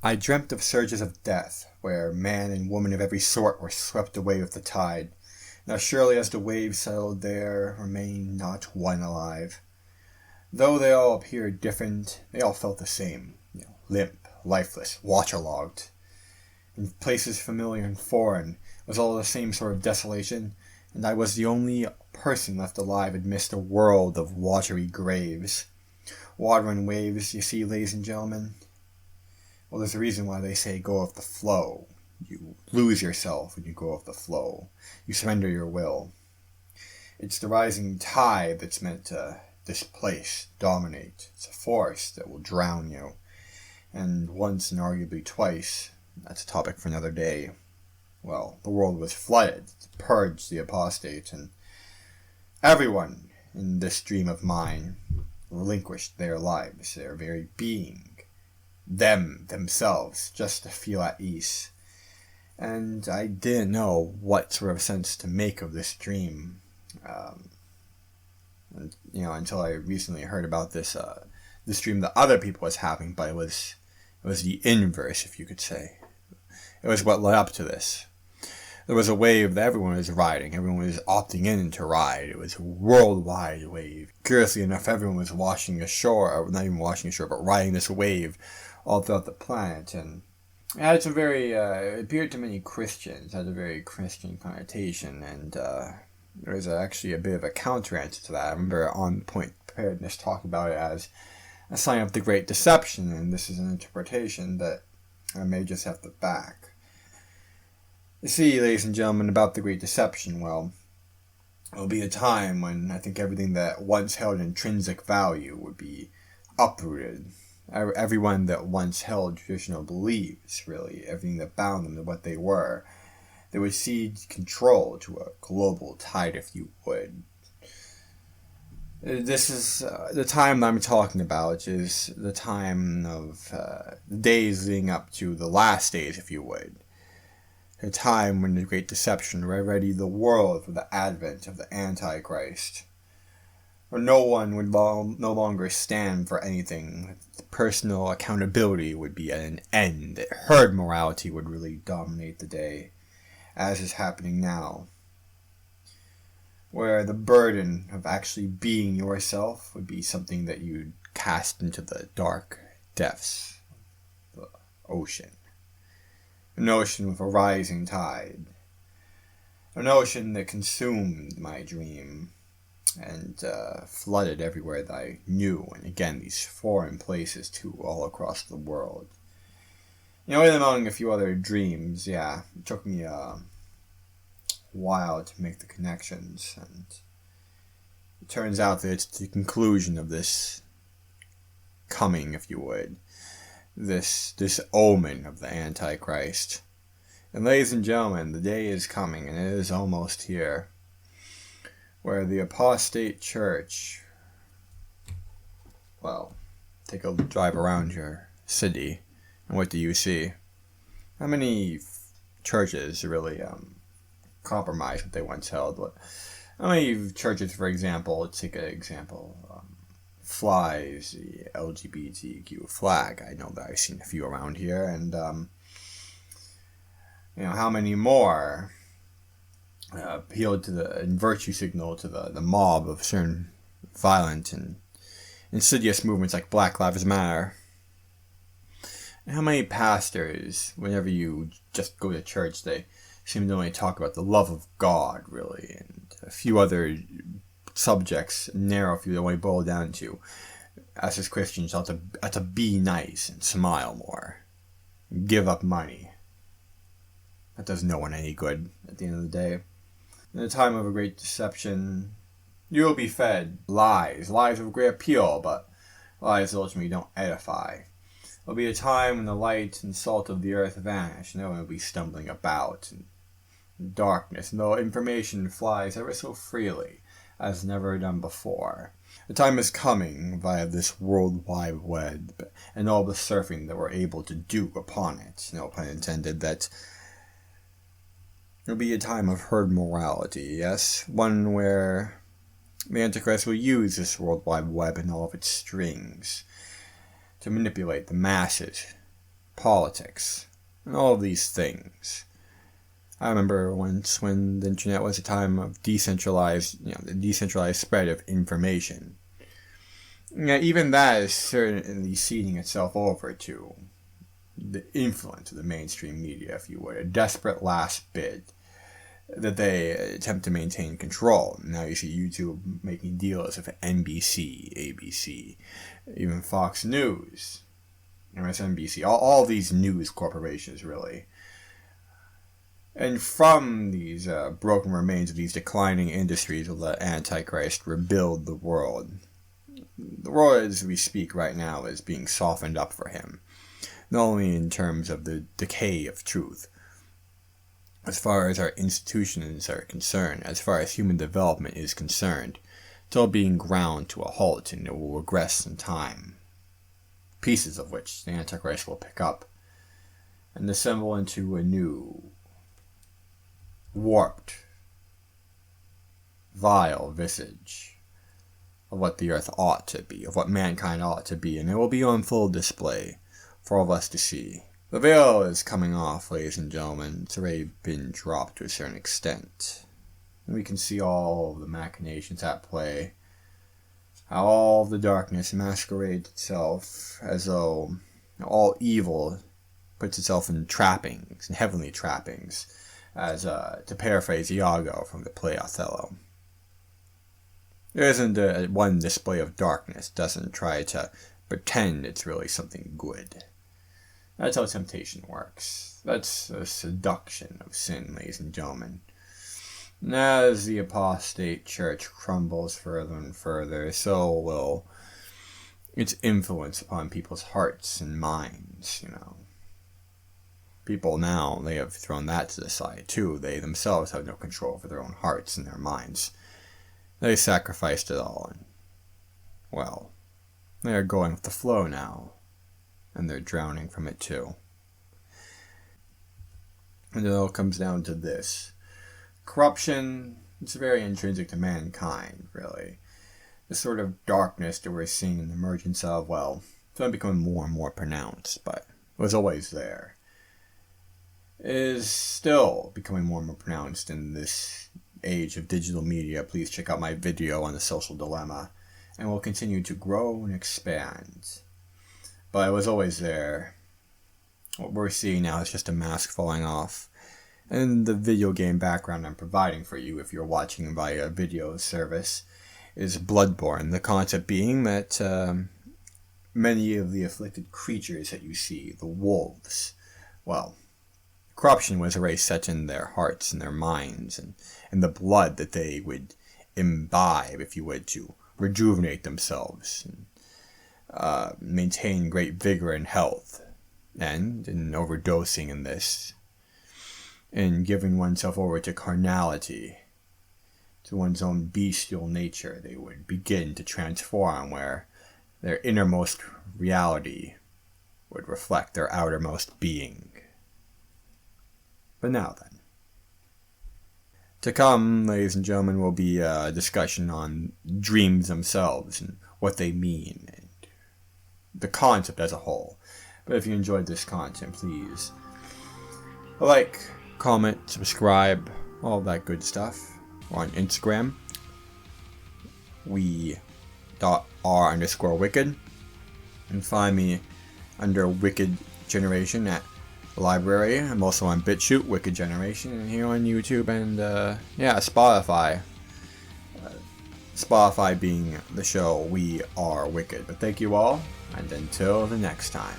I dreamt of surges of death, where man and woman of every sort were swept away with the tide. Now surely as the waves settled there, remained not one alive. Though they all appeared different, they all felt the same, limp, lifeless, waterlogged. In places familiar and foreign, it was all the same sort of desolation, and I was the only person left alive amidst a world of watery graves. Water and waves, you see, ladies and gentlemen? Well, there's a reason why they say go with the flow. You lose yourself when you go with the flow. You surrender your will. It's the rising tide that's meant to displace, dominate. It's a force that will drown you. And once and arguably twice, that's a topic for another day, well, the world was flooded to purge the apostate, and everyone in this dream of mine relinquished their lives, their very being, themselves, just to feel at ease. And I didn't know what sort of sense to make of this dream, until I recently heard about this dream that other people was having, but it was the inverse, if you could say. It was what led up to this. There was a wave that everyone was riding. Everyone was opting in to ride. It was a worldwide wave. Curiously enough, everyone was washing ashore, or not even washing ashore, but riding this wave all throughout the planet. And it had some it appeared to many Christians, had a very Christian connotation, and there was actually a bit of a counter-answer to that. I remember On Point Preparedness talking about it as a sign of the Great Deception, and this is an interpretation that I may just have to back. You see, ladies and gentlemen, about the Great Deception, well, it will be a time when I think everything that once held intrinsic value would be uprooted. Everyone that once held traditional beliefs, really, everything that bound them to what they were, they would cede control to a global tide, if you would. This is the time that I'm talking about is the time of the days leading up to the last days, if you would. A time when the Great Deception readied the world for the advent of the Antichrist, where no one would no longer stand for anything. Personal accountability would be at an end. Herd morality would really dominate the day, as is happening now, where the burden of actually being yourself would be something that you'd cast into the dark depths of the ocean. An ocean with a rising tide. An ocean that consumed my dream and flooded everywhere that I knew. And again, these foreign places too, all across the world. In among a few other dreams, it took me a while to make the connections. And it turns out that it's the conclusion of this coming, if you would. This omen of the Antichrist. And ladies and gentlemen, the day is coming, and it is almost here, where the Apostate Church, well, take a drive around your city, and what do you see? How many churches really compromise what they once held? How many churches, for example, let's take an example, flies the LGBTQ flag? I know that I've seen a few around here, and how many more appealed to and virtue signal to the mob of certain violent and insidious movements like Black Lives Matter? And how many pastors, whenever you just go to church, they seem to only talk about the love of God, really, and a few other subjects, narrow few that only boil down to, us as Christians, ought to be nice and smile more, and give up money. That does no one any good at the end of the day. In the time of a great deception, you will be fed lies of great appeal, but lies that ultimately don't edify. There will be a time when the light and salt of the earth vanish, and no one will be stumbling about in darkness, and though information flies ever so freely, as never done before. The time is coming via this World Wide Web and all the surfing that we're able to do upon it, no pun intended, that it'll be a time of herd morality, yes? One where the Antichrist will use this World Wide Web and all of its strings to manipulate the masses politics, and all of these things. I remember once when the internet was a time of the decentralized spread of information. Even that is certainly ceding itself over to the influence of the mainstream media, if you would, a desperate last bid that they attempt to maintain control. Now you see YouTube making deals with NBC, ABC, even Fox News, MSNBC, all these news corporations, really. And from these broken remains of these declining industries will the Antichrist rebuild the world. The world as we speak right now is being softened up for him, not only in terms of the decay of truth, as far as our institutions are concerned, as far as human development is concerned, it's all being ground to a halt and it will regress in time, pieces of which the Antichrist will pick up and assemble into a new, warped, vile visage of what the earth ought to be, of what mankind ought to be, and it will be on full display for all of us to see. The veil is coming off, ladies and gentlemen. It's already been dropped to a certain extent. And we can see all the machinations at play, how all the darkness masquerades itself as though all evil puts itself in trappings, in heavenly trappings, as to paraphrase Iago from the play Othello. There isn't one display of darkness doesn't try to pretend it's really something good. That's how temptation works. That's a seduction of sin, ladies and gentlemen. And as the Apostate Church crumbles further and further, so will its influence upon people's hearts and minds, People now, they have thrown that to the side, too. They themselves have no control over their own hearts and their minds. They sacrificed it all, and, well, they are going with the flow now. And they're drowning from it too. And it all comes down to this. Corruption, it's very intrinsic to mankind, really. The sort of darkness that we're seeing in the emergence of, well, it's only becoming more and more pronounced, but it was always there. It is still becoming more and more pronounced in this age of digital media. Please check out my video on the social dilemma, and will continue to grow and expand. But it was always there. What we're seeing now is just a mask falling off. And the video game background I'm providing for you, if you're watching via a video service, is bloodborne. The concept being that many of the afflicted creatures that you see, the wolves, well, corruption was already set in their hearts and their minds, and the blood that they would imbibe, if you would, to rejuvenate themselves and maintain great vigor and health, and in overdosing in this, in giving oneself over to carnality, to one's own bestial nature, they would begin to transform where their innermost reality would reflect their outermost being. But now then, to come, ladies and gentlemen, will be a discussion on dreams themselves and what they mean, and the concept as a whole. But if you enjoyed this content, please like, comment, subscribe, all that good stuff. Or on Instagram, we.r_wicked. And find me under Wicked Generation at LBRY. I'm also on BitChute, Wicked Generation, and here on YouTube and Spotify. Spotify being the show We Are Wicked. But thank you all, and until the next time.